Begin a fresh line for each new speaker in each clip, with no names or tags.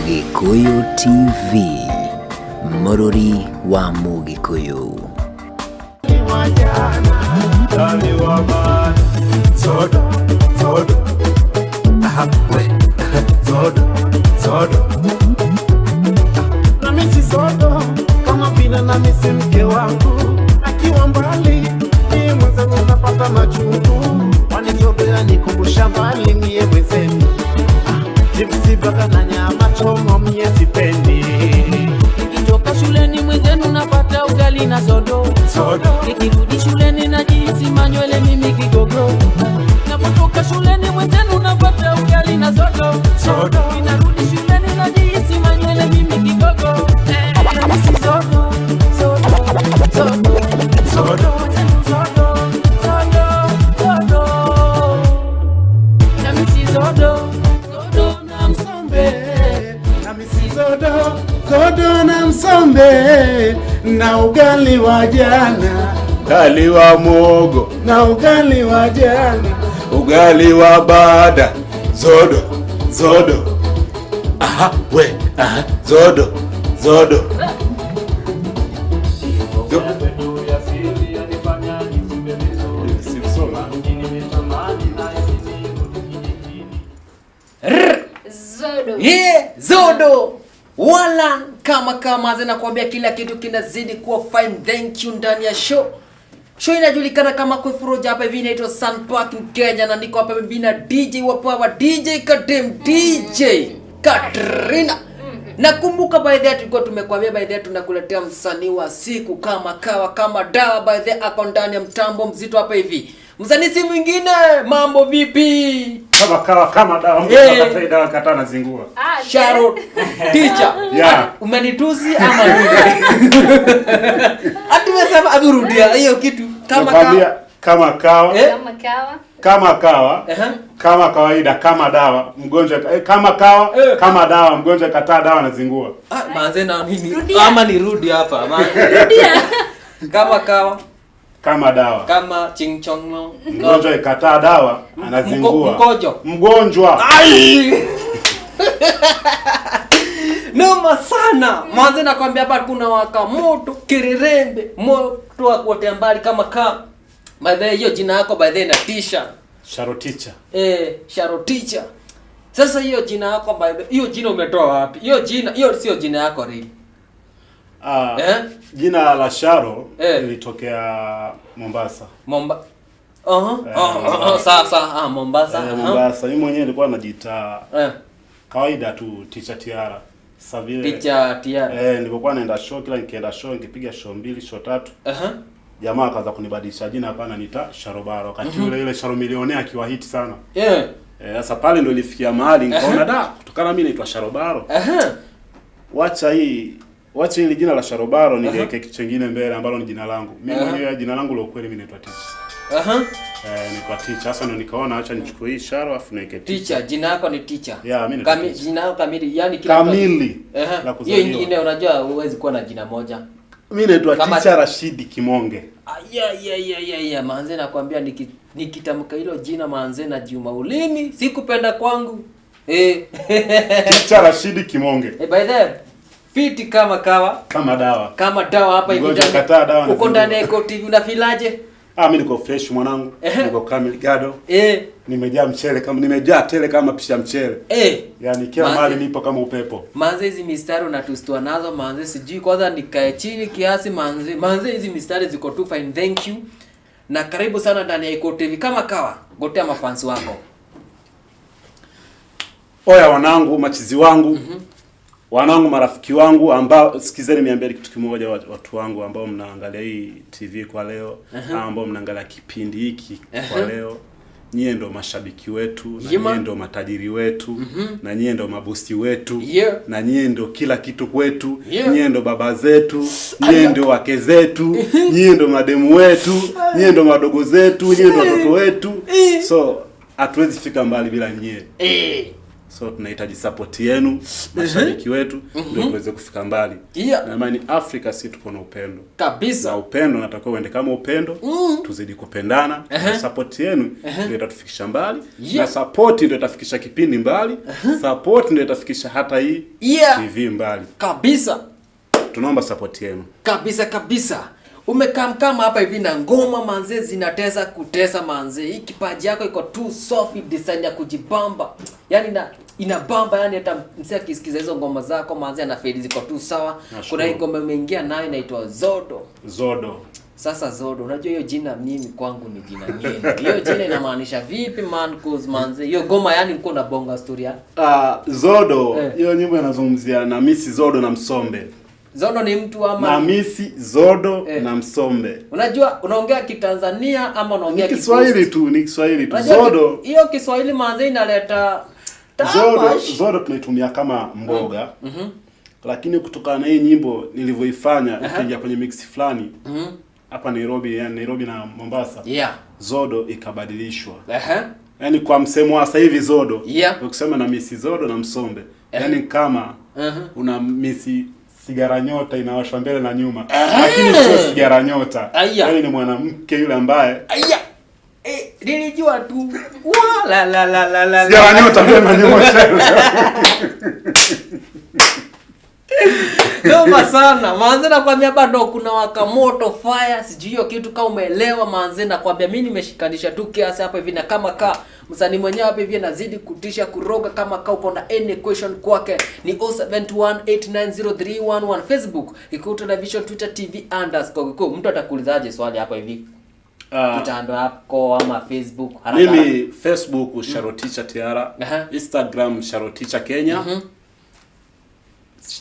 Gikuyu TV, Mururi wa Mugikuyu.
Namisi Zodo kama vile namisi mke wangu, akiwa mbali mie mwenzangu napata machungu, wanizobea nikumbusha mbali mie mwenzenu, jipsi baga na nyama choma mie sipendi.
Nikitoka shuleni mwenzenu napata ugali na sodo. Nikirudi shuleni najihisi manywele mimi kigogo. Napotoka shuleni mwenzenu napata ugali na sodo. Ninarudi shuleni najihisi manywele mimi kigogo. Namisi sodo, sodo, sodo, sodo, sodo, sodo, sodo. Namisi sodo, sodo na msombe.
Namisi Zodo na msombe na ugali wa jana,
ugali wa muogo
na ugali wa jana,
ugali wa bada. Zodo, Zodo, aha, we, aha, Zodo, Zodo.
Zodo.
Yeah, Zodo. Wala kama zina kuambia kila kitu kinazidi kuwa fine. Thank you ndani ya show. Show inajulikana kama Kwefuroja, hapa hivi inaitwa Sun Park Kenya, na niko hapa hivi na DJ wa power, DJ Kadem, DJ Katrina. Nakumbuka by the way tulikuwa tumekwambia by the way tunakuletea msanii wa siku kama kawa kama dawa, by the way ako ndani ya mtambo mzito hapa hivi. Msanii si mwingine, mambo vipi?
Kama kawa kama dawa, mtu anataka dawa kata na zingua.
Sharo teacher.
Yeah.
Umenitusi ama nini? Ati umesema aburudia hiyo kitu kama
kama kawa.
Kama kawa.
Kama kawa. Kama kawaida kama dawa, mgonjwa kama kawa, kama dawa, mgonjwa kataa dawa na zingua.
Manze na nini? Ama nirudi hapa.
Rudia.
Kama kawa.
Kama dawa.
Kama ching chong no.
Mgonjwa ikataa dawa anazingua.
Mgonjwa. Ai! Noma sana. Manze nakwambia hapa kuna waka moto, kirerembe, moto wa kuotea mbali kama ka. By the way hiyo jina yako by the way na tisha.
Sharo teacher.
Sharo teacher. Sasa hiyo jina yako by the hiyo jina umetoa wapi? Hiyo sio jina yako really.
Jina la Sharo lilitokea Mombasa.
Mombasa. Mombasa.
Mombasa. Mimi mwenyewe nilikuwa najiita kawaida tu Teacher Tiara. Savile.
Teacher Tiara.
Nilipokuwa naenda show, kila nikienda show nikipiga show 2, show 3. Jamaa akaanza kunibadilisha jina, hapana nita Sharobaro. Wakati ile Sharo milionea akiwa hit sana. Sasa pale ndio ilifikia mahali nikaona kutokana mimi naitwa Sharobaro. Wacha hili jina la Sharobaro niweke kitu kingine mbele ambalo ni jina langu. Mimi mwenyewe jina langu la ukweli mimi naitwa Teacher. Nilikuwa Teacher. Sasa ndio nikaona acha nichukue hii Sharo afu niweke
Teacher. Jina lako ni Teacher.
Yeah, mimi
ni jina lako kamili, yani kila
kamili.
Hiyo nyingine unajua huwezi kuwa na jina moja.
Mimi naitwa Teacher Rashidi Kimonge.
Manze nakwambia nikitamka hilo jina manze na Juma ulimi sikupenda kwangu.
Teacher Rashidi Kimonge.
By the way fiti kama kawa
kama dawa.
Kama dawa hapa hivi
ndani.
Uko ndani ya Eko TV unafilaje?
Mimi niko fresh mwanangu. Niko kamili gado. Nimejaa mchele kama nimejaa tele kama pisha mchele. Yaani kila mahali nipo kama upepo.
Manze hizi mistari unatustua nazo manze, sijui kwanza nikae chini kiasi manze. Manze hizi mistari ziko too fine. Thank you. Na karibu sana ndani ya Eko TV kama kawa. Gotea mafans wako.
Oya wanangu, machizi wangu. Wanangu, marafiki wangu ambao sikizeni niambie kitu kimoja, watu wangu ambao mnaangalia hii TV kwa leo, ambao mnaangalia kipindi hiki kwa leo. Nyie ndo mashabiki wetu, na nyie ndo matajiri wetu, na nyie ndo mabosi wetu, na nyie ndo kila kitu kwetu, nyie ndo baba zetu, nyie ndo wake zetu, nyie ndo mademu wetu, nyie ndo madogo zetu, nyie ndo watoto wetu. So hatuwezi fika mbali bila nyie. So tunahitaji support yenu, mashabiki wetu, ndio tuweze kufika mbali.
Yeah.
Na imani Afrika si tuko na upendo.
Kabisa.
Na upendo natakiwa uende kama upendo, tuzidi kupendana. Na support yenu ndio itatufikisha mbali. Na support ndio itafikisha kipindi mbali. Support ndio itafikisha hata hii TV mbali.
Kabisa.
Tunaomba support yenu.
Kabisa. Umekamkama hapa hivi na ngoma manze zinatesa kutesa manze. Hii kipaji yako iko too soft design ya kujibamba. Yaani inabamba, yani hata msee akisikiza hizo ngoma zako manze ana feel ziko tu sawa. Kuna hii ngoma imeingia nayo inaitwa Zodo. Sasa Zodo, unajua hiyo jina mimi kwangu ni jina ngeni. Hiyo jina inamaanisha vipi man? Cause manze hiyo ngoma yani ulikuwa unabonga story ya
Zodo. Hiyo nyimbo inazungumzia na Miss Zodo na Msombe.
Zodo ni mtu ama
na Miss Zodo na Msombe.
Unajua unaongea Kitanzania ama unaongea
Kiswahili tu? Ni Kiswahili tu. Zodo.
Hiyo Kiswahili manze inaleta
Zodo tunaitumia kama mboga. Lakini kutokana na hii nyimbo nilivyoifanya ikaingia kwenye mix fulani. Hapa Nairobi, yani Nairobi na Mombasa. Zodo ikabadilishwa. Yani kwa msemo wa sasa hivi Zodo. Ukisema na Miss Zodo na Msombe. Yani kama una Miss sigara nyota inawashwa mbele na nyuma. Lakini sio sigara nyota. Yani ni mwanamke yule ambaye
nilijua tu. La.
Sigara nyota mbele na nyuma.
Noma sana. Manze nakwambia bado kuna waka moto fire. Sijui hiyo kitu kama umeelewa manze, nakwambia mimi nimeshikanisha tu kiasi hapa hivi, na kama msanii mwenyewe hapa hivi anazidi kutisha kuroga. Kama uko na any question kwake ni 0721890311. Facebook iko Television, Twitter TV_. Mtu atakuulizaje swali hapa hivi? Kitando hapo ama Facebook
haraka. Mimi Facebook Sharoticha Tiara, Instagram Sharoticha Kenya.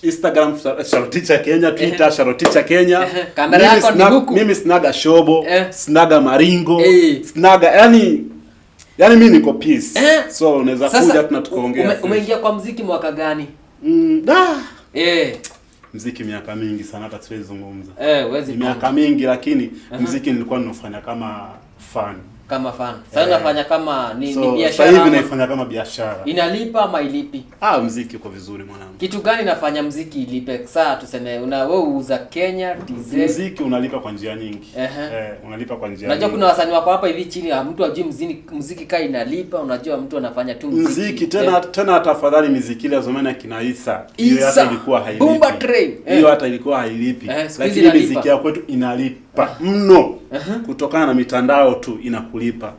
Instagram Sharoticha Kenya, Twitter Sharoticha Kenya.
Kamera yako ni huku.
Mimi sinaga shobo, sinaga maringo, sinaga yani mimi niko peace. So unaweza kuja tukaongea.
Umeingia kwa muziki mwaka gani?
Muziki miaka mingi sana, hata siwezi zungumza.
Miaka
mingi, lakini muziki nilikuwa ninafanya kama fan.
Sasa unafanya kama ni biashara.
Sasa hivi naifanya kama biashara.
Inalipa ama ilipi?
Muziki uko vizuri mwanangu.
Kitu gani nafanya muziki ilipe? Sasa tuseme wewe uuza Kenya, TZ.
Muziki unalipa kwa njia nyingi. Unalipa kwa njia.
Unajua kuna wasanii wako hapa hivi chini, mtu ajui muziki kai inalipa, unajua mtu anafanya tu
muziki. Tena tafadhali muziki ile zamani akina Isa. Hiyo hata ilikuwa hailipi.
Bomba Train.
Hiyo hata ilikuwa hailipi. Lakini muziki ya kwetu inalipa mno. Kutokana na mitandao tu inakulipa.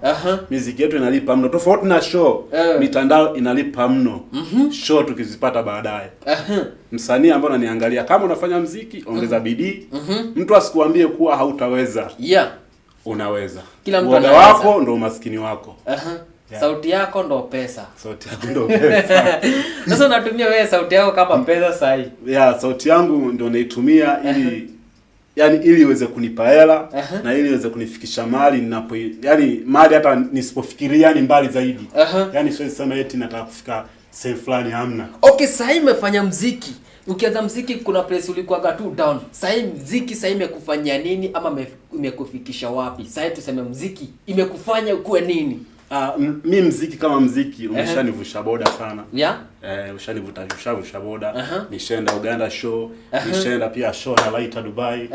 Muziki yetu inalipa mno. Tofauti na show, mitandao inalipa mno. Show tukizipata baadaye. Msanii ambaye unaniangalia, kama unafanya muziki, ongeza bidii. Mtu asikuambie kuwa hautaweza. Unaweza.
Kila mtu
anaweza. Wako ndo umaskini wako.
Sauti yako ndo pesa.
Sauti yako ndo pesa.
Sasa unatumia wewe sauti yako kama pesa sahi.
Sauti yangu ndo naitumia ili iweze kunipa hela na ili iweze kunifikisha mahali ninapo, yani mahali hata nisipofikiria ni mbali zaidi. Yani siwezi sema eti nataka kufika sehemu fulani, hamna.
Sasa imefanya muziki. Ukianza muziki kuna place ulikuwa tu down. Sasa muziki sasa imekufanyia nini ama imekufikisha wapi? Sasa tuseme muziki imekufanya ukue nini?
Mimi muziki kama muziki umeshanivusha boda sana. Ushanivusha boda. Nishaenda Uganda show, nishaenda pia show na Laita Dubai.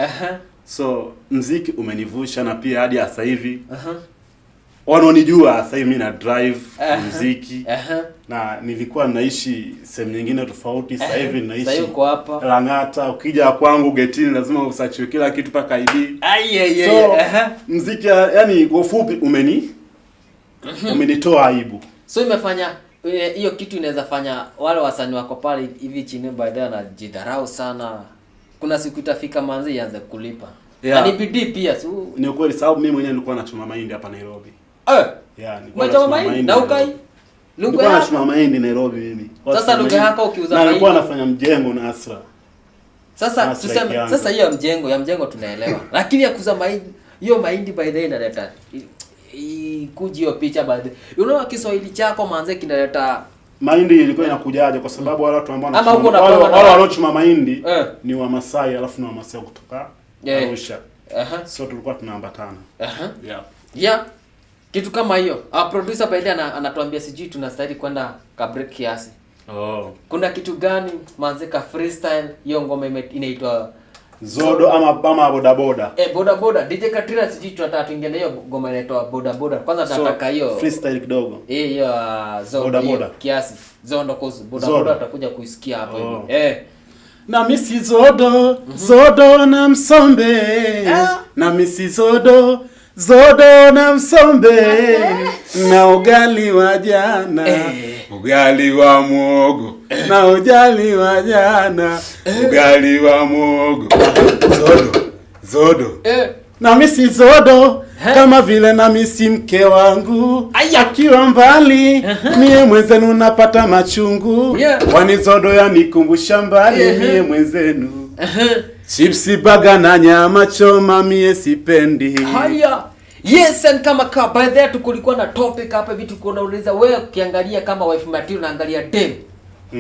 So muziki umenivusha, na pia hadi sasa hivi wanaonijua sasa hivi mimi na drive muziki. Na nilikuwa naishi sehemu nyingine tofauti, sasa hivi naishi. Sasa
uko hapa
Lang'ata, ukija kwangu getini lazima usachiwe kila kitu paka ID. Muziki yani kwa ufupi umenitoa aibu.
So imefanya hiyo kitu inaweza fanya wale wasanii wako pale hivi chini baadaye wanajidharau sana. Kuna siku itafika manzi ianze kulipa. Ni bidii pia.
Ni ukweli, sababu mimi mwenyewe nilikuwa nachoma mahindi hapa Nairobi.
Nilikuwa nachoma mahindi na ukai.
Nilikuwa nachoma mahindi Nairobi mimi.
Sasa lugha yako ukiuza mahindi.
Na nilikuwa nafanya mjengo na Asra.
Sasa tuseme sasa hiyo mjengo tunaelewa. Lakini ya kuuza mahindi, hiyo mahindi by the way inaleta kujio picha baadhi. Unaona Kiswahili chako manze kinaleta
mahindi ilikuwa inakujaje, kwa sababu wale watu ambao wale walochuma mahindi ni wa Masai, alafu ni wa Masai kutoka Arusha. So tulikuwa tunaambatana.
Kitu kama hiyo. Producer baadaye anatuambia sijui tunastahili kwenda ka break kiasi. Kuna kitu gani manze ka freestyle hiyo ngoma inaitwa
Zodo ama boda boda.
Boda boda. DJ Katrina sijui tunataka tuingie na hiyo ngoma inaitwa boda boda. Kwanza tunataka hiyo
freestyle kidogo.
Hiyo zodo boda kiasi. Zondo kozi boda boda tutakuja kuisikia hapo hivi.
Na misi zodo, zodo na msombe. Na misi zodo, zodo na msombe. Na ugali wa jana, ugali wa muogo. Na ugali wa jana, ugali wa muogo. Zodo. Na misi zodo, kama vile na misi mke wangu. Akiwa mbali, mie mwenzenu napata machungu. Wani zodo ya nikumbusha mbali, mie mwenzenu. Chipsi baga na nyama choma mie sipendi.
Haya. Yes, and kama by the way kulikuwa na topic hapa vitu kunauliza wewe ukiangalia kama wife material unaangalia dem.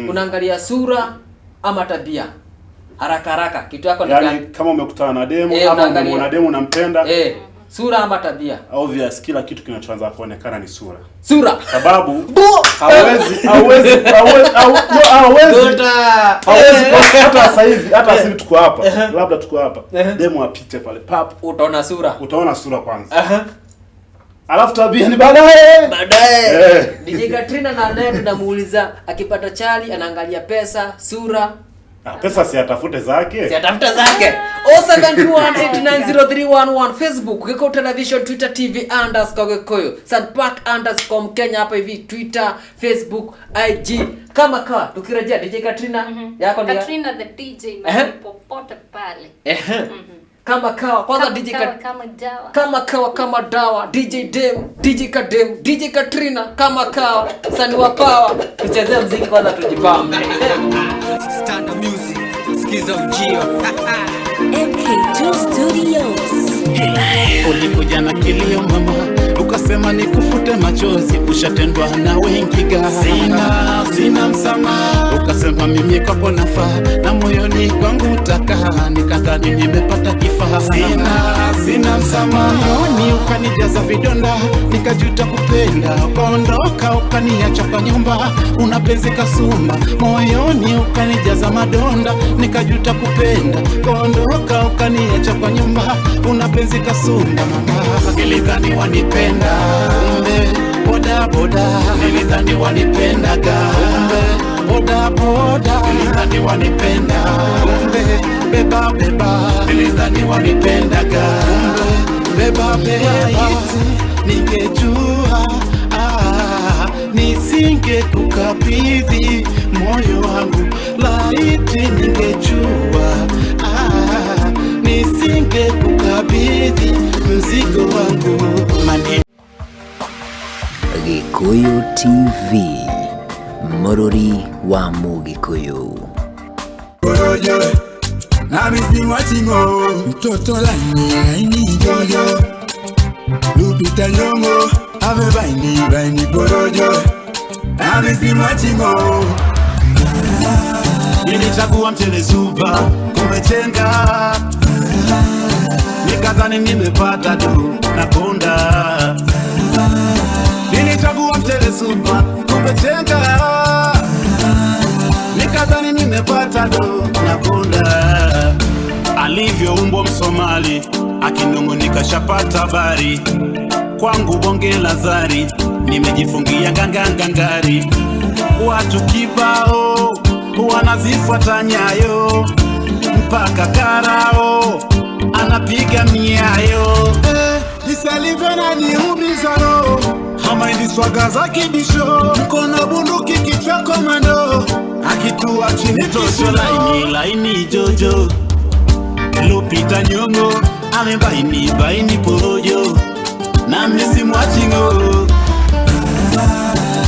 Unaangalia sura ama tabia. Haraka kitu yako ni
yani kama umekutana na demo ama unaona demo unampenda
sura ama tabia.
Obvious kila kitu kinachoanza kuonekana ni sura.
Sababu
hawezi hata sasa hivi hata sisi tuko hapa labda tuko hapa demo apite pale pap
utaona sura
kwanza. Alafu tabia ni baadaye.
DJ Katrina na naye tunamuuliza akipata chali anaangalia pesa, sura.
Pesa si atafute zake.
0721890311 Facebook, Geko Television, Twitter TV _Gekoyo, Sandpark _Kenya hapa hivi Twitter, Facebook, IG. Kama tukirejea DJ Katrina yako ni
Katrina the DJ popote pale.
Kama kwanza DJ kama dawa DJ Dem, DJ Kadem, DJ Katrina kama Sani wa Power. Tuchezee muziki kwanza tujipambe.
Standard music, skiza ujio.
MK2 Studios.
Ulikuja na kilio mama, ukasema nikufute machozi, ushatendwa na wengi ga. Sina msamaha, ukasema mimi kwako nafaa, na moyoni kwangu utakaa, nikadhani nimepata kifaa. Sina msamaha, moyoni ukanijaza vidonda, nikajuta kupenda, ukaondoka ukaniacha kwa nyumba, unapenzi kasumba. Moyoni ukanijaza madonda, nikajuta kupenda, ukaondoka ukaniacha kwa nyumba, unapenzi kasumba. Mama nilidhani wanipenda, kumbe boda boda. Nilidhani wanipenda kumbe boda boda. Nilidhani wanipenda kumbe beba beba. Nilidhani wanipenda kumbe beba beba. Ningejua nisinge kukabidhi moyo wangu, laiti ningejua nisinge kukabidhi mzigo wangu.
Gikuyu TV, Murori wa Mugikuyu.
Orojo na misimu chingo, mtoto laini jojo. Lupita Nyong'o ave baini borojo na misimu chingo.
Nilichagua mchele super, kumechenga, nikadhani nimepata tu nakonda. Nilichagua mchele super, kumechenga, nikadhani nimepata tu nakonda. Alivyoumbwa Msomali, akinung'unika shapata habari, kwangu bonge la zari, nimejifungia ngangari. Watu kibao wanazifuata nyayo, mpaka karao anapiga miayo.
Nisalivyo na niumiza roho,
Hamaindi swaga za kibisho,
mkono bunduki kichwa komando, akitua chini
toto laini jojo. Lupita Nyong'o ame baini porojo, na misimu chingo.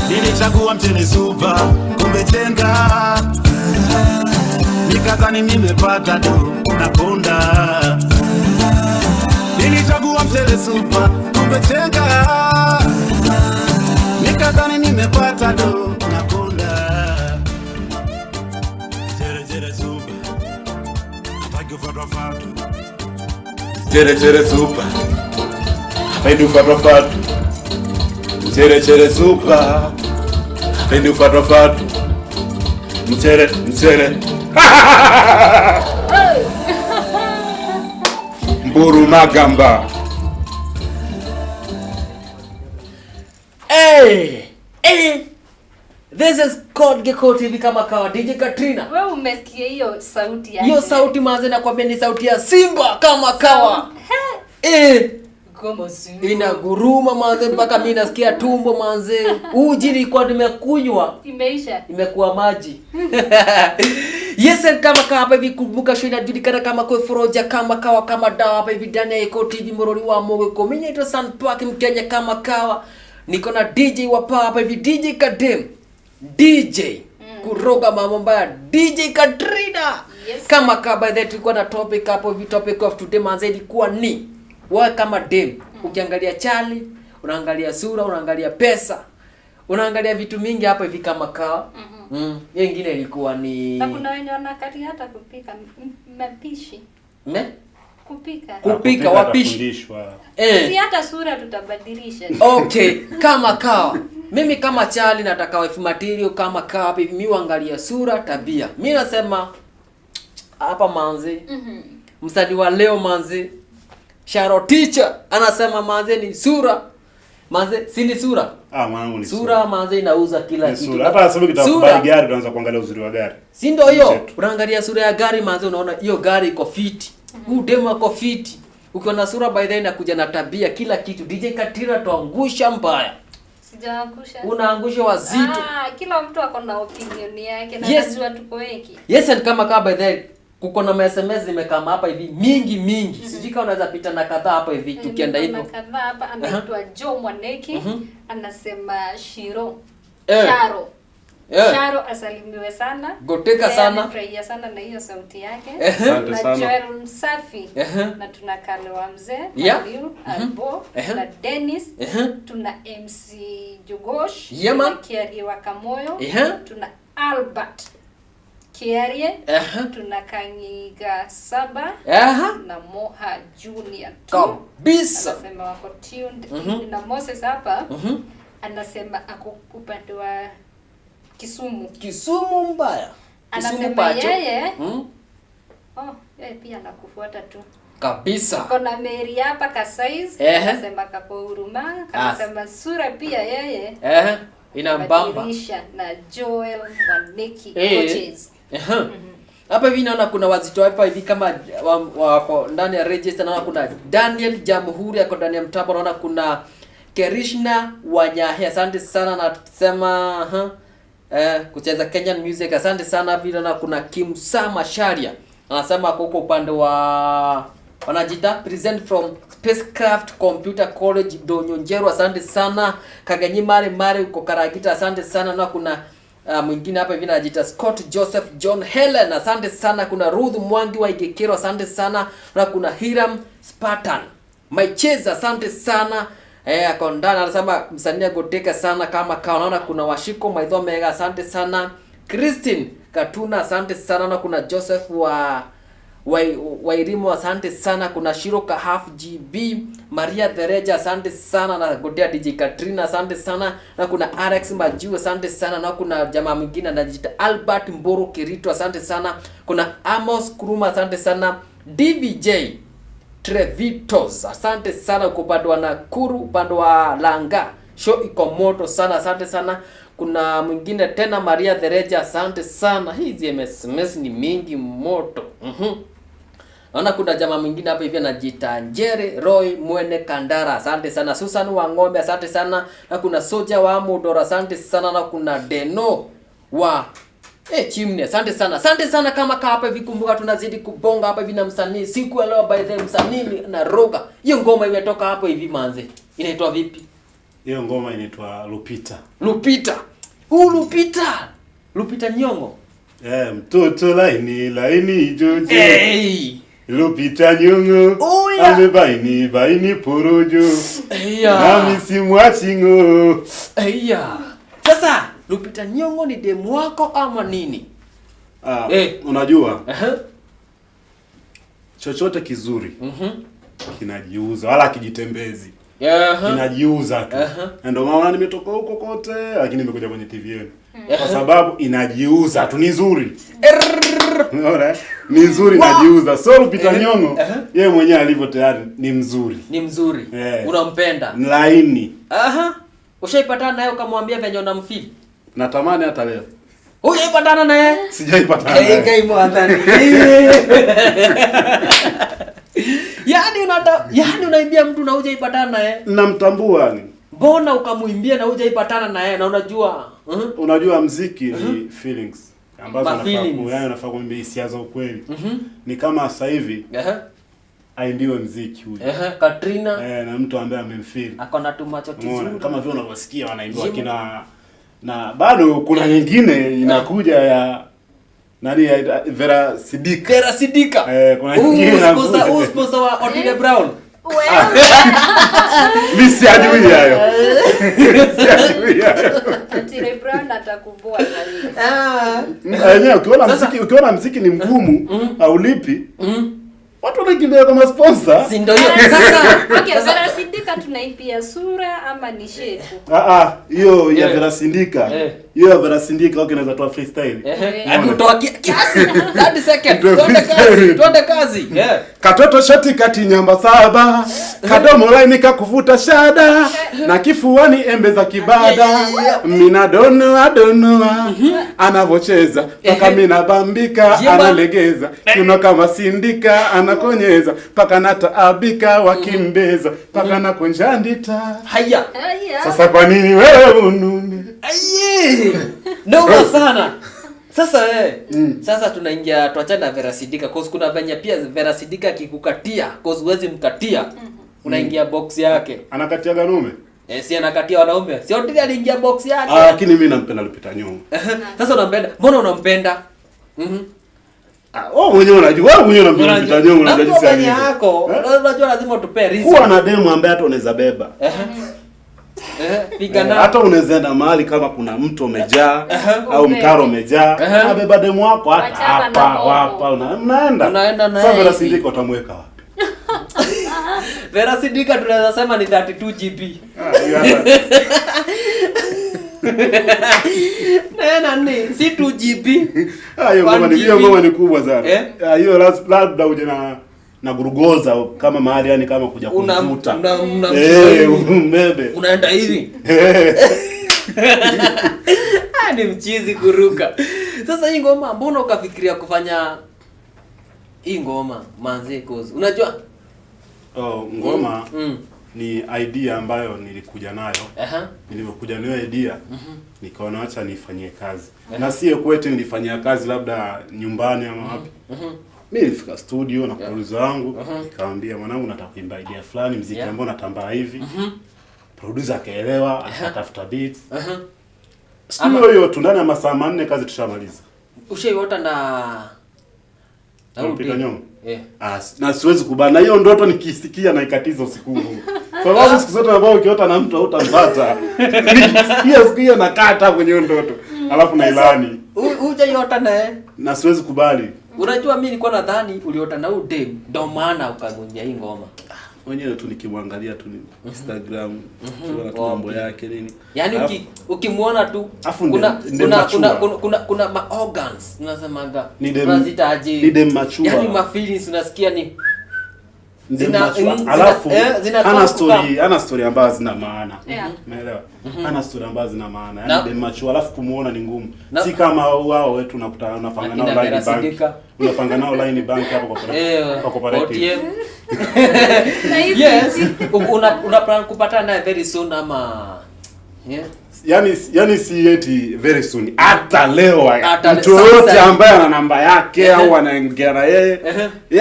Nilichagua mchele super, kumechenga, nikadhani nimepata tu nakonda. Nilichagua mchele super, kumechenga, nikadhani nimepata tu nakonda. Chere super, ataki ufatwafatu.
Chere super, haidu ufatwafatu. Mchere chere super. Pendi ufatofatu. Mchere. Mburu magamba.
Hey! This is called Geko TV kama kawa DJ Katrina.
Wewe umesikia hiyo sauti yake?
Hiyo sauti manze nakwambia ni sauti ya simba kama kawa.
Goma simba.
Inaguruma manze mpaka mimi nasikia tumbo manze. Uji nilikuwa nimekunywa.
Imeisha.
Imekuwa maji. Yes, and kama kawa hapa hivi kumbuka show inajulikana kama kwa foroja kama kawa kama dawa hapa hivi ndani ya Geko TV Murori wa Mogeko. Mimi naitwa Sunpark Mkenya kama kawa. Niko na DJ wa hapa hivi DJ Kadem. DJ kuroga mambo mbaya DJ Katrina.
Yes.
Kama by that tulikuwa na topic hapo hivi, topic of today manze ilikuwa ni wewe kama dem ukiangalia chali, unaangalia sura, unaangalia pesa, unaangalia vitu mingi hapo hivi kama kawa. Nyingine ilikuwa ni
na kuna wenye wanakati hata kupika mapishi. Kupika
wapishi.
Si hata sura tutabadilisha.
Okay, kama kawa. Mimi kama chali nataka wife material kama kawa hivi, mimi uangalia sura, tabia. Mimi nasema hapa manzi. Msanii wa leo manzi. Sharo teacher anasema manzi ni sura. Manzi si ni sura?
Mwanangu ni
sura. Manzi inauza kila kitu.
Sura. Hata sababu kitakubali gari tunaanza kuangalia uzuri wa gari.
Si ndio hiyo? Unaangalia sura ya gari manzi unaona hiyo gari iko fit. Demo iko fit. Ukiona sura by the way inakuja na tabia kila kitu. DJ Katrina tuangusha mbaya.
Sijaangusha.
Unaangusha wazito.
Kila mtu ako na opinion yake na najua tuko wengi.
Yes, and kama by the way kuko na SMS zimekama hapa hivi mingi. Sijui kama unaweza pita na kadhaa hapa hivi tukienda hivyo.
Na kadhaa hapa anaitwa Joe Mwaneki anasema Shiro. Sharo asalimiwe sana.
Goteka sana.
Nafurahia sana na hiyo sauti yake.
Asante sana.
Joel Msafi. Na tuna Kalewa mzee, Albo, na Dennis, tuna MC Jogosh, tuna Kiari wa Kamoyo, tuna Albert Kiarie, tuna Kanyiga Saba, na Moha Junior.
Kabisa.
Anasema wako tuned. Na Moses hapa anasema ako upande wa Kisumu
mbaya.
Anasema yeye yeye pia anakufuata tu.
Kabisa.
Kuna Mary hapa Kasaiz anasema kako Huruma, anasema sura pia yeye
inambamba.
Na Joel Mwaneki coaches.
Hapa hivi naona kuna wazito hapa hivi kama wako ndani ya register, naona kuna Daniel Jamhuri yako ndani ya mtambo, naona kuna Kerishna Wanyahe, asante sana nasema kucheza Kenyan music, asante sana. Vile na kuna Kimsa Masharia anasema huko upande wa wanajita present from Spacecraft Computer College Donyonjero, asante sana. Kaganyi Mare uko Karagita, asante sana. Na kuna mwingine hapa hivi anajita Scott Joseph John Helen, asante sana. Kuna Ruth Mwangi wa Igekero, asante sana. Na kuna Hiram Spartan Maicheza, asante sana. Akondana anasema msanii Goteka sana kama kaona. Kuna Washiko Maidho Mega, asante sana. Christine Katuna, asante sana. Na kuna Joseph Wairimo, asante sana. Kuna Shiroka half GB, Maria Dereja, asante sana. Na Gotea DJ Katrina, asante sana. Na kuna Alex Maju, asante sana. Na kuna jamaa mwingine anajiita Albert Mboro Kirito, asante sana. Kuna Amos Kuruma, asante sana. DVJ Trevitos, asante sana. Uko upande wa Nakuru, upande wa Langa, show iko moto sana, asante sana. Kuna mwingine tena Maria Dereja, asante sana. Hizi SMS ni mingi moto. Naona kuna jamaa mwingine hapa hivi anajiita Njere Roy Mwene Kandara, asante sana. Susan wa Ngombe, asante sana. Na kuna Soja wa Mudora, asante sana. Na kuna Deno wa Chimne, asante sana. Asante sana kama hapa hivi, kumbuka tunazidi kubonga hapa hivi na msanii. Siku ya leo by the msanii na roga. Hiyo ngoma imetoka hapo hivi manze. Inaitwa vipi?
Hiyo ngoma inaitwa Lupita.
Lupita Nyongo.
Mtoto laini jojo. Lupita Nyongo. Ame baini porojo. Nami simwachi ngo.
Sasa Lupita Nyongo ni demu wako ama nini?
Unajua chochote kizuri kinajiuza wala kijitembezi. inajiuza tu. Na ndio maana nimetoka huko kote lakini nimekuja kwenye TV yenu. Kwa sababu inajiuza tu, ni nzuri. Unaona? Ni nzuri inajiuza. So Lupita Nyong'o yeye mwenyewe alivyo tayari ni mzuri.
Ni mzuri. Unampenda.
Laini.
Ushaipatana naye ukamwambia venye unamfeel?
Natamani hata leo.
Hujaipatana naye?
Sijaipatana naye.
Kai mwadhani. Yaani unaimbia mtu na hujaipatana naye?
Namtambua ni.
Mbona ukamuimbia na hujaipatana naye na unajua?
Unajua muziki ni feelings ambazo unafaa kuimbia hisia za ukweli. Ni kama sasa hivi aimbiwe muziki huyu.
Katrina.
Na mtu ambaye amemfeel.
Akona tu macho kizuri.
Kama vile unavyosikia wanaimbiwa kina na bado kuna nyingine inakuja ya nani ya Vera Sidika. Kuna nyingine
sponsor wa Otile Brown.
Mimi sijui hayo.
Otile Brown atakuboa zaidi.
Ukiona muziki ni mgumu au lipi? Watu wanakimbia kama sponsor.
Si ndio hiyo. Sasa
Vera Sidika tunaipia sura ama ni shefu?
Hiyo ya Vera Sidika. Hiyo ya Vera Sidika inaweza toa freestyle.
Kutoa kiasi 30 seconds. Tuende kazi.
Katoto shati kati nyamba saba. Kadomo laini kakuvuta shada. Na kifuani embe za kibada. Mina donoa. Anavocheza paka mina bambika analegeza. Kiuno kama Sindika anakonyeza paka nataabika wakimbeza paka nakonjandita.
Haya.
Sasa kwa nini wewe unune?
Noma sana. Sasa sasa tunaingia tuachana na Vera Sidika cause kuna venye pia Vera Sidika akikukatia cause huwezi mkatia. Unaingia box yake.
Anakatia ganume?
Si anakatia wanaume. Si Otile aliingia box yake.
Lakini mimi nampenda Lupita Nyong'o.
Sasa unampenda. Mbona unampenda?
Mwenyewe unajua unampenda Lupita Nyong'o unajua jinsi
alivyo. Yako. Unajua lazima utupe reason.
Kuwa na demu ambaye hata unaweza beba. Hata unaweza enda mahali kama kuna mto umejaa au mtaro umejaa, unabeba demu wako hapa unaenda. Sasa Vera Sidika utamweka wapi?
Vera Sidika tunaweza sema ni 32 GB. Si 2 GB.
Hiyo ngoma ni kubwa sana. Hiyo labda uje na gurugoza kama mahali yani kama kuja kuvuta. Mbebe.
Unaenda hivi. Ni mchizi kuruka. Sasa hii ngoma mbona ukafikiria kufanya hii ngoma manze cause unajua
ngoma ni idea ambayo nilikuja nayo. Nilivyokuja nayo idea nikaona acha nifanyie kazi. Na sio kwetu nilifanyia kazi labda nyumbani ama wapi. Mimi nilifika studio na producer wangu nikamwambia mwanangu nataka kuimba idea fulani muziki ambao natambaa hivi. Producer akaelewa akatafuta beats. Studio hiyo tu ndani ya masaa 4 kazi tushamaliza.
Ushaiota na
Lupita Nyong'o? Na siwezi kubana hiyo ndoto nikisikia na ikatiza usiku huu. Sababu siku zote ambao ukiota na mtu hautampata. Nikisikia siku hiyo nakata kwenye ndoto. Alafu na ilani.
Hujaiota naye?
Na siwezi kubali.
Unajua mimi nilikuwa nadhani uliota na udem ndio maana ukagonja hii ngoma.
Mwenyewe tu nikimwangalia tu Instagram, kuna mambo yake nini.
Yaani ukimuona tu kuna ma organs unasemaga. Unazitaje?
Ni dem machua.
Yaani ma feelings unasikia ni
alafu ana story ambazo zina maana. Umeelewa? Ana story ambazo zina maana. Yaani dem machua alafu kumuona ni ngumu. Si kama wao wetu unakutana unapanga nao line bank. Unapanga nao line bank hapo kwa cooperative.
Yes. Una plan kupata naye very soon ama
yani si eti very soon hata leo mtu yote ambaye ana namba yake au anaingia na yeye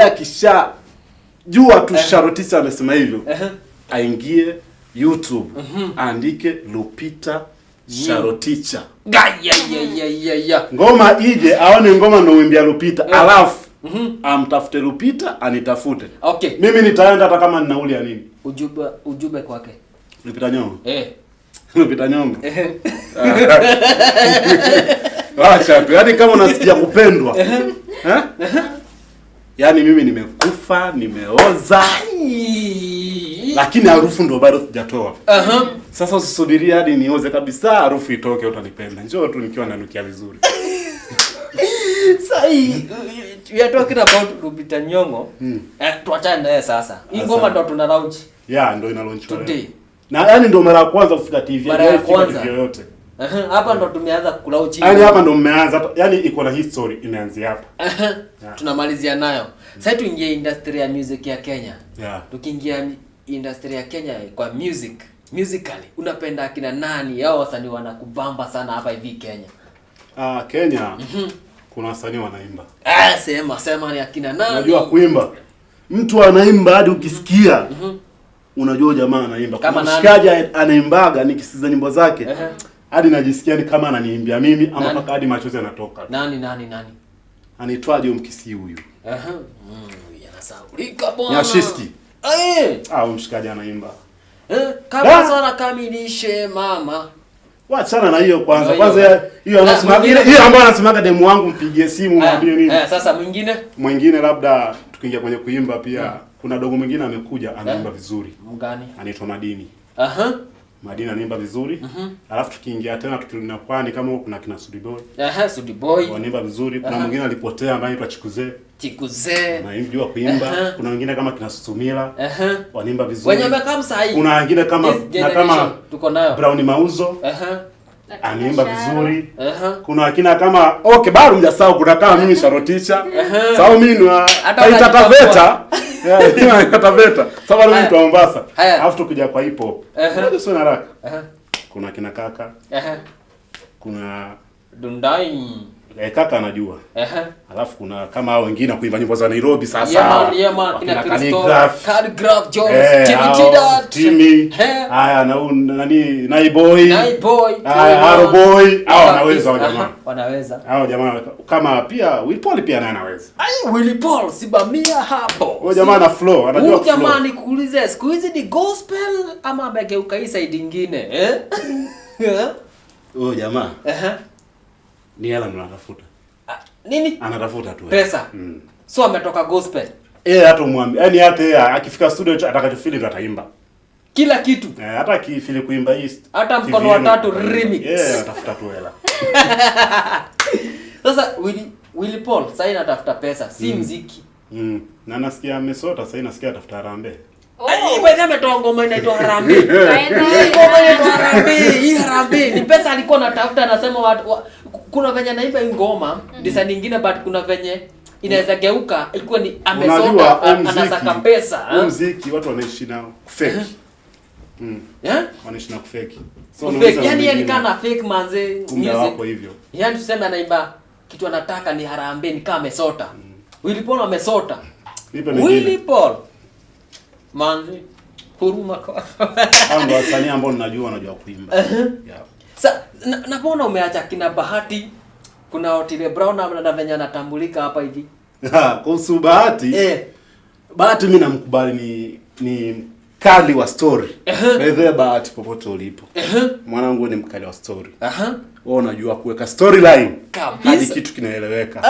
akisha jua tu Sharotisa amesema hivyo aingie YouTube andike Lupita Sharoticha ngoma ije aone ngoma ndio uimbia Lupita alafu amtafute Lupita anitafute.
Okay.
Mimi nitaenda hata kama nina nauli ya nini.
Ujumbe kwake.
Lupita Nyong'o. Lupita Nyong'o. Acha tu. Yaani kama unasikia kupendwa. Yaani mimi nimekufa, nimeoza. lakini harufu ndo bado sijatoa. Sasa usisubirie hadi nioze kabisa harufu itoke utanipenda. Njoo tu nikiwa nanukia vizuri.
Sai, we are talking about Lupita Nyong'o. Tuachane naye sasa. Hii ngoma ndo tuna launch.
Yeah, ndo ina launch
today.
Na yani ndo mara ya kwanza kufika TV yoyote.
Hapa ndo tumeanza kulaunch.
Yani hapa ndo mmeanza, yani iko na history imeanzia hapa.
Tunamalizia nayo. Sasa tuingie industry ya music ya Kenya. Tukiingia industry ya Kenya kwa musically unapenda kina nani? Hao wasanii wanakubamba sana hapa hivi Kenya.
Kenya. Kuna wasanii wanaimba.
Sema ni akina nani?
Unajua kuimba. Mtu anaimba hadi ukisikia. Unajua jamaa anaimba. Kama mshikaji anaimbaga nikisikiza nyimbo zake. Hadi najisikia ni kama ananiimbia mimi ama mpaka hadi machozi yanatoka.
Nani?
Anaitwaje mkisi huyu?
Yanasaulika bwana.
Nyashiski. Mshikaji anaimba.
Kama sana kamilishe mama.
Wachana na hiyo kwanza. Kwanza hiyo anasema hiyo ambayo anasemaga demu wangu mpigie simu mwambie nini.
Sasa mwingine
labda tukiingia kwenye kuimba pia kuna dogo mwingine amekuja anaimba vizuri.
Mgani?
Anaitwa Madini. Madini anaimba vizuri. Alafu tukiingia tena tukirudi Pwani kama huko kuna kina Sudiboy.
Sudiboy.
Wanaimba vizuri. Kuna mwingine alipotea ambaye anaitwa Chikuze. Anaimba kuimba. Kuna wengine kama kina Susumila. Wanaimba vizuri.
Wenye kama sahi.
Kuna wengine kama
tuko nayo.
Brown Mauzo. Anaimba vizuri. Kuna wakina kama bado mjasahau kuna kama mimi Sharoticha. Sawa mimi Taveta. Taveta. Sawa mimi mtu wa Mombasa. Alafu tukija kwa hip hop. Ndio sio haraka. Kuna kina Kaka. Kuna
Dundai.
Kaka anajua. Alafu kuna kama hao wengine kuimba nyimbo za Nairobi sasa.
Kina Calligraph Jones,
Timmy. Haya na nani Naiboy. Aroboy. Hao wanaweza hao jamaa.
Wanaweza.
Hao jamaa kama pia Will Paul pia naye anaweza.
Will Paul sibamia hapo.
Huyo jamaa ana flow, anajua flow.
Huyo jamaa nikuulize, siku hizi ni gospel ama amegeuka hii side nyingine?
Huyo jamaa. Ni hela anatafuta.
Nini?
Anatafuta tu
pesa. So ametoka gospel.
Hata umwambie. Yaani hata akifika studio atakachofili ndo ataimba.
Kila kitu.
Hata akifili kuimba hii.
Hata mkono wa tatu remix.
Anatafuta tu hela.
Sasa Willy Paul sasa anatafuta pesa, si muziki.
Na nasikia amesota sasa nasikia atafuta Harambee.
Wewe ametoa ngoma inaitwa Harambee. Ngoma inaitwa Harambee. Hii Harambee ni pesa alikuwa anatafuta, anasema kuna venye naimba hii ngoma, design nyingine but kuna venye inaweza geuka ilikuwa ni amesota anasaka pesa.
Muziki watu wanaishi nao fake. Wanaishi na fake.
So fake yani kana fake manze
music. Hapo hivyo.
Yani tuseme anaimba kitu anataka ni Harambee ni kama amesota. Willy Paul amesota. Willy Paul manzi huruma kwa
ando wasanii ambao ninajua wanajua kuimba.
Sasa naona umeacha kina Bahati, kuna Otile Brown na venye anatambulika hapa hivi.
Kuhusu Bahati. Bahati mimi namkubali ni kali wa story. Wewe Bahati popote ulipo. Mwanangu ni mkali wa story. Wewe unajua kuweka storyline hadi kitu kinaeleweka.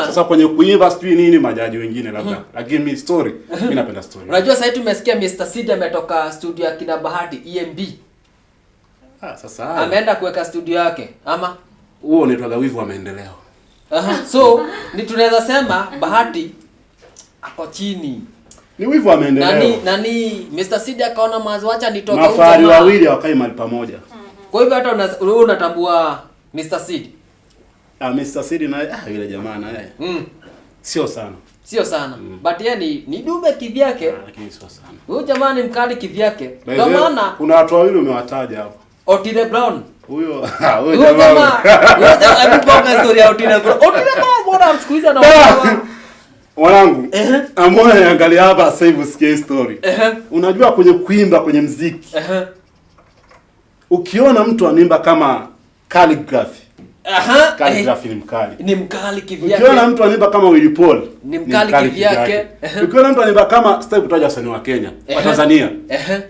Sasa kwenye kuimba sijui nini majaji wengine labda. Lakini mimi story, mimi napenda story.
Unajua sasa tumesikia Mr. Seed ametoka studio ya kina Bahati EMB.
Sasa
ameenda kuweka studio yake ama
huo unaitwa wivu wa maendeleo.
So ni tunaweza sema Bahati ako chini.
Ni wivu wa maendeleo.
Nani Mr. Seed akaona mwanzo acha nitoka
huko. Mafari wawili wakae mahali pamoja.
Kwa hivyo hata wewe unatambua Mr. Seed.
Mr. Seed naye yule jamaa naye. Sio sana.
But yeye ni dume kivyake.
Lakini sio sana.
Huyo jamaa ni mkali kivyake. Ndio maana
kuna watu wawili umewataja hapo.
Otile Brown.
Huyo jamaa.
Alipoka story ya Otile Brown. Otile Brown bora msikuiza na
mwanangu. Amona angalia hapa sasa hivi usikie story. Unajua kwenye kuimba kwenye muziki. Ukiona mtu anaimba kama Calligraph. Calligraph ni mkali.
Ni mkali kivyake.
Ukiona mtu anaimba kama Willy Paul
ni mkali kivyake.
Ukiona mtu anaimba kama sitaki kutaja wasanii wa Kenya, wa Tanzania.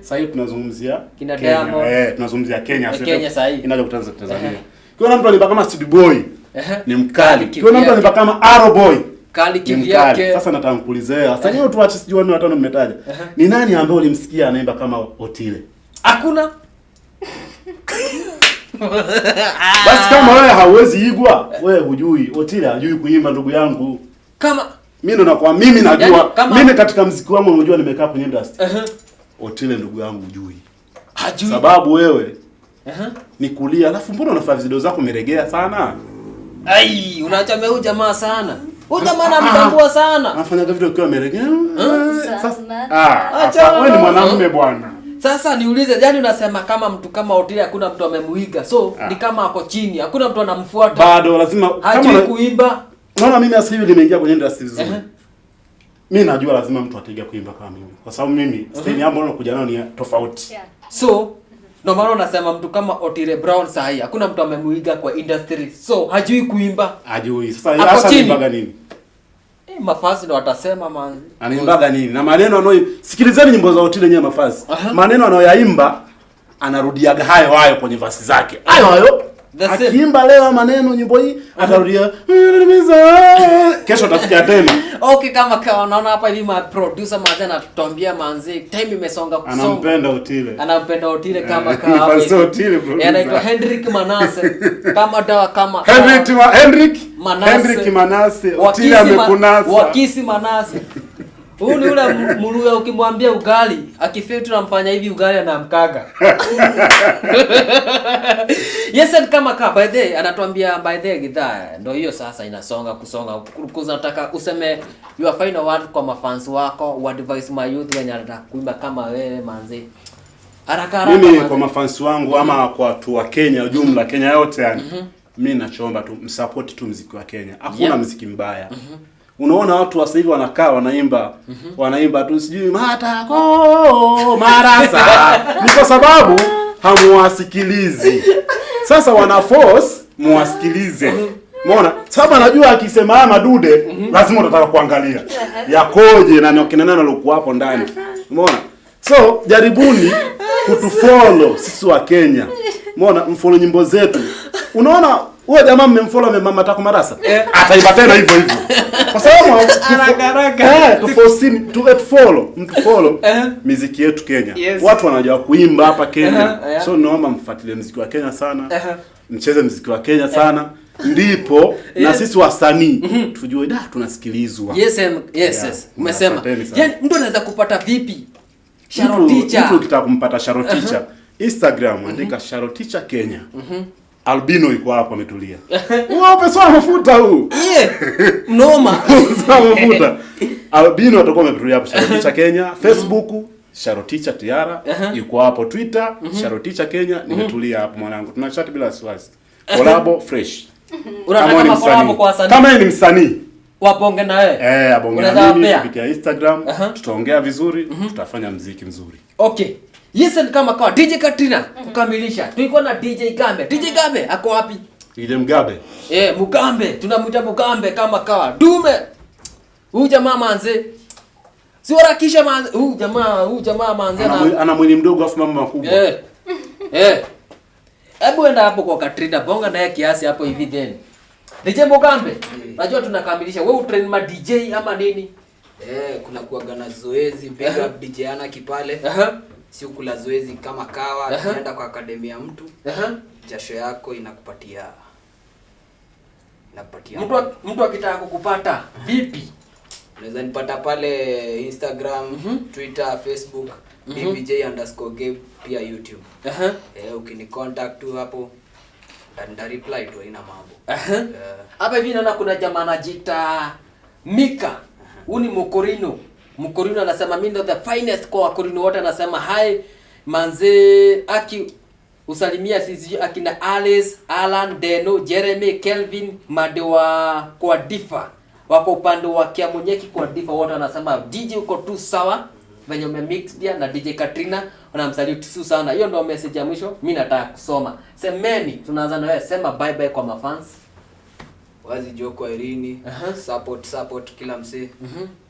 Sasa hivi tunazungumzia
kina Diamond.
Tunazungumzia Kenya sasa.
Kenya sasa hivi.
Inaja kutanza Tanzania. Ukiona mtu anaimba kama Studio Boy ni mkali. Ukiona mtu anaimba kama Aroboy
Kali kivyake.
Sasa nataka kuulizea. Sasa hiyo tuache sijui wani watano mmetaja. Ni nani ambaye ulimsikia anaimba kama Otile?
Hakuna.
Basi kama wewe hauwezi igwa, wewe hujui. Otile hajui kuimba ndugu yangu.
Kama
mimi ndo nakuwa mimi najua.
Yani,
mimi katika muziki wangu unajua nimekaa kwenye industry. Otile ndugu yangu hujui.
Hajui.
Sababu wewe ni kulia, alafu mbona unafanya video zako umeregea sana?
Ai, unaacha huyu jamaa sana. Huyu jamaa anamtambua sana.
Anafanya video ukiwa umeregea.
Sasa
acha wewe ni mwanamume bwana.
Sasa niulize, yani unasema kama mtu kama Otile hakuna mtu amemuiga. So ni kama ako chini, hakuna mtu anamfuata.
Bado lazima
hajui kuimba.
Unaona mimi sasa hivi nimeingia kwenye industry vizuri. Mimi najua lazima mtu ataiga kuimba kama mimi. Kwa sababu mimi style yangu nakuja nayo ni tofauti.
So ndio maana unasema mtu kama Otile Brown sahi hakuna mtu amemuiga kwa industry. So hajui kuimba.
Hajui. Sasa hasa anaimbaga nini?
Mafasi ndio watasema man.
Anaimbaga nini? Na maneno anayo sikilizeni nyimbo za Otile nyenye Mafasi. Maneno anayoyaimba anarudiaga hayo kwenye verse zake. Hayo. Akiimba leo maneno nyimbo hii atarudia kesho atasikia tena.
Okay, kama unaona hapa hivi ma producer manze anatuambia manze time imesonga kusonga. Anampenda Otile kama anaitwa Hendrik Manase kama dawa kama Hendrik Manase
Otile amekunasa.
Wakisi Manase. Huyu ni ule muluya ukimwambia ugali, akifia tunamfanya hivi ugali anamkaga. Yes, and kama by the way anatuambia by the gidhaa ndio hiyo sasa inasonga kusonga. Nataka useme your final word kwa mafans wako, what advice my youth wenye anataka kuimba kama wewe manzi. Haraka
mimi kwa mafans wangu ama kwa watu wa Kenya jumla Kenya yote yani. Mimi nachoomba tu msupport tu muziki wa Kenya. Hakuna muziki mbaya. Unaona watu sasa hivi wanakaa wanaimba tu sijui matako marasa. Ni kwa sababu hamuwasikilizi. Sasa wana force muwasikilize. Umeona? Sababu anajua akisema madude lazima utataka kuangalia. Yakoje na kina nani walikuwa hapo ndani. Umeona? So jaribuni kutufollow sisi wa Kenya. Umeona? Mfollow nyimbo zetu. Unaona huyo jamaa mmemfollow mama Tako Marasa? Ataimba tena hivyo hivyo. Kwa sababu mtufollow muziki yetu Kenya. Watu wanajua kuimba hapa Kenya. So naomba mfuatilie muziki wa Kenya sana. Mcheze muziki wa Kenya sana. Ndipo na sisi wasanii tujue tunasikilizwa.
Yes. Umesema. Yaani mtu anaweza kupata vipi? Sharoticha.
Mtu ukitaka kumpata Sharoticha, Instagram andika Sharoticha Kenya. Albino yuko hapo ametulia. Wao pesa mafuta huu.
Mnoma.
Mafuta. Albino atakuwa ametulia hapo Sharoticha Kenya, Facebook Sharoticha Tiara, yuko hapo Twitter Sharoticha Kenya, nimetulia hapo mwanangu. Tunachat bila wasiwasi. Collabo fresh.
Unataka collabo kwa wasanii.
Kama ni msanii
wabonge na wewe.
Abonge na mimi kupitia Instagram, tutaongea vizuri, tutafanya muziki mzuri.
Okay. Yes, and kama kwa DJ Katrina kukamilisha. Tulikuwa na DJ Gambe. DJ Gambe ako wapi?
DJ Mugabe.
Mugambe. Tunamuita Mugambe kama kawa. Dume. Huyu jamaa manze. Siwarakisha manze. Huyu jamaa manze
ana mwili mdogo afu mambo makubwa.
Hebu enda hapo kwa Katrina bonga naye kiasi hapo hivi then. DJ Mugambe. Najua tunakamilisha. Wewe utrain ma DJ ama nini?
Kuna kuaga na zoezi big up DJ Ana Kipale. Sio kula zoezi kama kawa, tunaenda kwa akademia ya mtu. Jasho yako inakupatia.
Mtu akitaka kukupata vipi?
Unaweza nipata pale Instagram, Twitter, Facebook, BBJ_Gabe pia YouTube. Ukini contact tu hapo nda reply tu ina mambo.
Hapa hivi naona kuna jamaa anajiita Mika. Uni Mukorino anasema mimi ndo the finest kwa Wakorino wote, anasema hi manze aki usalimia sisi akina Alice, Alan, Deno, Jeremy, Kelvin, Madewa kwa Difa. Wako upande wa Kiamonyeki kwa Difa wote anasema DJ uko tu sawa. Venye umemix pia na DJ Katrina wanamsalute tu sana. Hiyo ndio message ya mwisho mimi nataka kusoma. Semeni tunaanza na wewe, sema bye bye kwa mafans.
Wazi Joko Irini, support kila msee.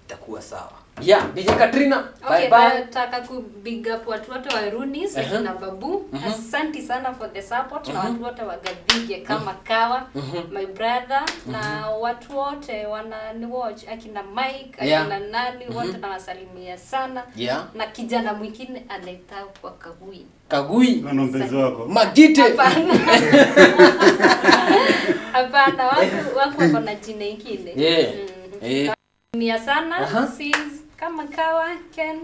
Itakuwa sawa.
Yeah, DJ Katrina.
Okay,
Bye bye.
nataka ku big up watu wote wa Runis na Babu. Asante sana for the support na watu wote wa Gadige kama Kawa, my brother na watu wote wana watch akina Mike, akina nani wote nawasalimia sana. Na kijana mwingine anaitwa kwa Kagui.
Kagui
na mpenzi wako.
Magite.
Hapana, wako na jina ingine. Ni sana sis kama Kawa Ken.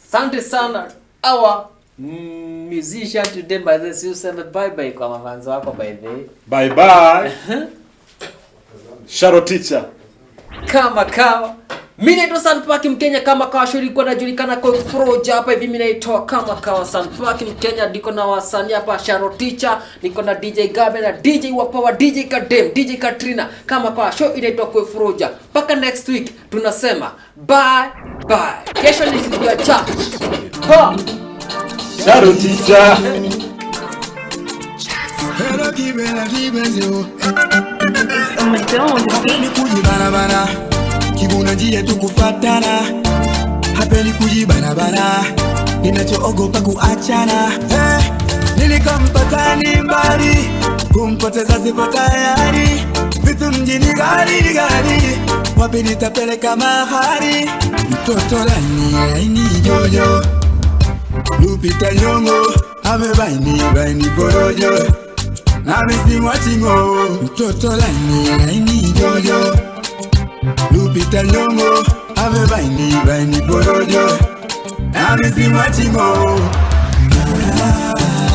Asante sana. Our musician today by this you say bye bye kwa mafans wako by the way.
Bye bye. Sharo teacher.
Kama Kawa. Mimi naitwa Sunpark Mkenya kama Kawa show ilikuwa inajulikana kwa Froja hapa hivi. Mimi naitwa kama Kawa Sunpark Mkenya, niko na wasanii hapa Sharo Teacher, niko na DJ Gabe na DJ wa Power, DJ Kadem, DJ Katrina. Kama Kawa show inaitwa kwa Froja. Paka next week tunasema bye bye. Kesho ni siku ya chat. Ha.
Sharo Teacher.
Hello kibela kibezo. Hapendi kujibanabana, kibuna njia tukufatana. Hapendi kujibanabana, ninachoogopa kuachana. Nilikampata ni mbali, kumpoteza sipo tayari. Vitu mjini gari, wapi nitapeleka mahari. Mtoto laini jojo, Lupita Nyong'o, amebaini porojo. Na misi mwachingo, mtoto laini jojo, Lupita Nyong'o, amebaini porojo. Na misi mwachingo.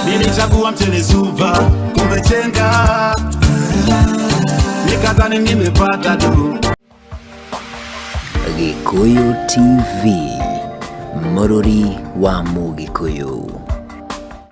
Nilichagua mchele super, kumbe chenga. Nikadhani nimepata tu.
Gikuyu TV, Mururi wa Mugikuyu.